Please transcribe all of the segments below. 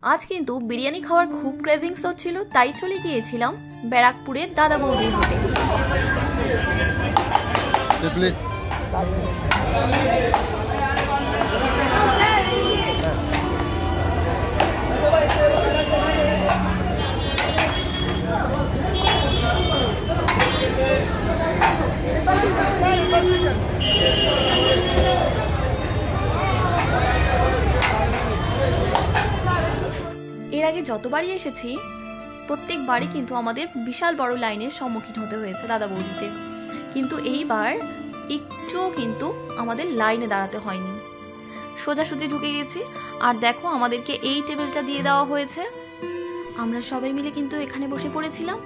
আজ কিন্তু বিরিয়ানি খাওয়ার খুব ক্রেভিংস হচ্ছিল, তাই চলে গিয়েছিলাম ব্যারাকপুরের দাদা বৌদির হোটেলে। এর আগে যতবারই এসেছি প্রত্যেকবারই কিন্তু আমাদের বিশাল বড় লাইনের সম্মুখীন হতে হয়েছে দাদা বৌদিতে, কিন্তু এইবার একটুও কিন্তু আমাদের লাইনে দাঁড়াতে হয়নি, সোজাসুজি ঢুকে গেছি। আর দেখো আমাদেরকে এই টেবিলটা দিয়ে দেওয়া হয়েছে, আমরা সবাই মিলে কিন্তু এখানে বসে পড়েছিলাম।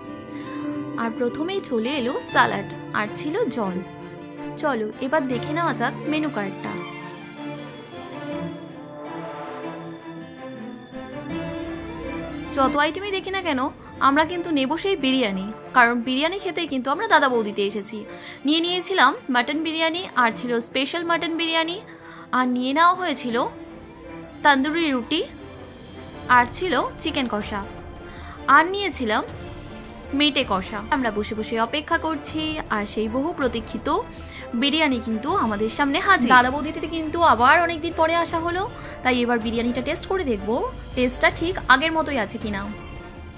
আর প্রথমেই চলে এলো স্যালাড আর ছিল জল। চলো এবার দেখে নেওয়া যাক মেনু কার্ডটা। যত আইটেমই দেখি না কেন আমরা কিন্তু নেব সেই বিরিয়ানি, কারণ বিরিয়ানি খেতেই কিন্তু আমরা দাদা বৌদিতে এসেছি। নিয়েছিলাম মাটন বিরিয়ানি, আর ছিল স্পেশাল মাটন বিরিয়ানি, আর নিয়ে নেওয়া হয়েছিল তন্দুরি রুটি, আর ছিল চিকেন কষা, আর নিয়েছিলাম মেটে কষা। আমরা বসে বসে অপেক্ষা করছি, আর সেই বহু প্রতীক্ষিত বিরিয়ানি কিন্তু আমাদের সামনে হাজির। দাদা বৌদিতে কিন্তু আবার অনেকদিন পরে আসা হলো, তাই এবার বিরিয়ানিটা টেস্ট করে দেখবো টেস্টটা ঠিক আগের মতোই আছে কিনা।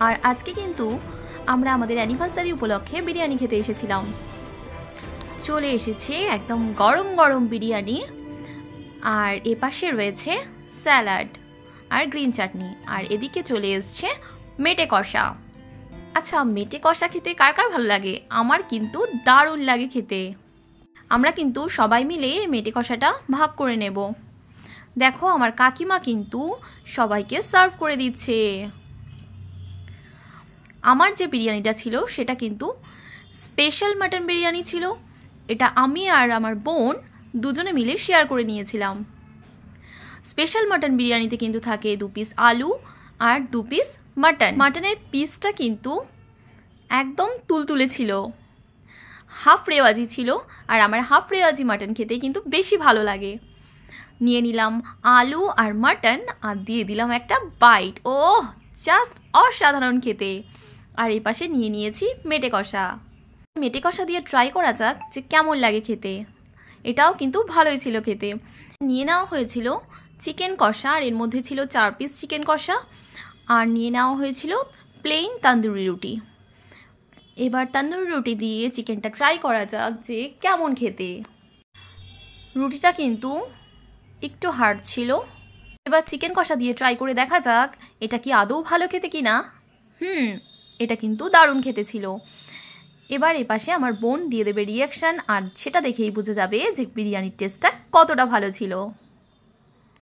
আর আজকে কিন্তু আমরা আমাদের অ্যানিভার্সারি উপলক্ষে বিরিয়ানি খেতে এসেছিলাম। চলে এসেছে একদম গরম গরম বিরিয়ানি, আর এপাশে রয়েছে স্যালাড আর গ্রিন চাটনি, আর এদিকে চলে এসছে মেটে কষা। আচ্ছা, মেটে কষা খেতে কার কার ভালো লাগে? আমার কিন্তু দারুণ লাগে খেতে। আমরা কিন্তু সবাই মিলে মেটে কষাটা ভাগ করে নেব। দেখো আমার কাকিমা কিন্তু সবাইকে সার্ভ করে দিচ্ছে। আমার যে বিরিয়ানিটা ছিল সেটা কিন্তু স্পেশাল মাটন বিরিয়ানি ছিল, এটা আমি আর আমার বোন দুজনে মিলে শেয়ার করে নিয়েছিলাম। স্পেশাল মাটন বিরিয়ানিতে কিন্তু থাকে 2 পিস আলু আর 2 পিস মাটন। মাটনের পিসটা কিন্তু একদম তুলতুলে ছিল, হাফ রেওয়াজি ছিল, আর আমার হাফ রেওয়াজি মাটন খেতে কিন্তু বেশি ভালো লাগে। নিয়ে নিলাম আলু আর মাটন, আর দিয়ে দিলাম একটা বাইট। ও জাস্ট অসাধারণ খেতে। আর এই পাশে নিয়ে নিয়েছি মেটে কষা। মেটে কষা দিয়ে ট্রাই করা যাক যে কেমন লাগে খেতে। এটাও কিন্তু ভালোই ছিল খেতে। নিয়ে নেওয়া হয়েছিল চিকেন কষা, আর এর মধ্যে ছিল 4 পিস চিকেন কষা, আর নিয়ে নেওয়া হয়েছিল প্লেন তন্দুরি রুটি। এবার তন্দুরি রুটি দিয়ে চিকেনটা ট্রাই করা যাক যে কেমন খেতে। রুটিটা কিন্তু একটু হার্ড ছিল। এবার চিকেন কষা দিয়ে ট্রাই করে দেখা যাক এটা কি আদৌ ভালো খেতে কিনা। এটা কিন্তু দারুণ খেতে ছিল। এবার এপাশে আমার বোন দিয়ে দেবে রিয়াকশান, আর সেটা দেখেই বুঝে যাবে যে বিরিয়ানির টেস্টটা কতটা ভালো ছিল।